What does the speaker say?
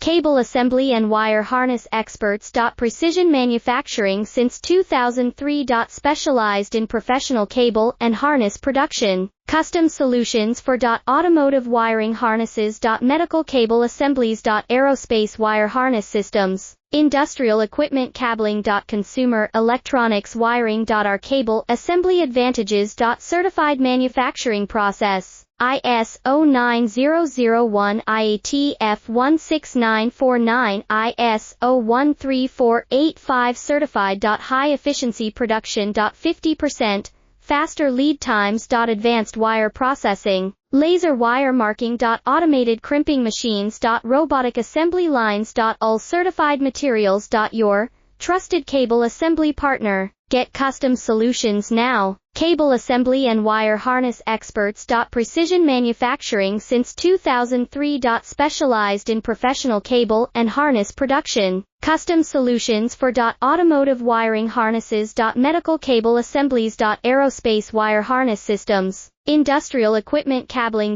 Cable assembly and wire harness experts. Precision manufacturing since 2003. Specialized in professional cable and harness production. Custom solutions for automotive wiring harnesses. Medical cable assemblies. Aerospace wire harness systems. Industrial equipment cabling. Consumer electronics wiring. Our cable assembly advantages. Certified manufacturing process. ISO 9001 IATF 16949 ISO 13485 certified. High efficiency production. 50% faster lead times. Advanced wire processing, laser wire marking. Automated crimping machines. Robotic assembly lines. All certified materials. Your trusted cable assembly partner. Get custom solutions now. Cable assembly and wire harness experts. Precision manufacturing since 2003. Specialized in professional cable and harness production. Custom solutions for automotive wiring harnesses. Medical cable assemblies. Aerospace wire harness systems. Industrial equipment cabling.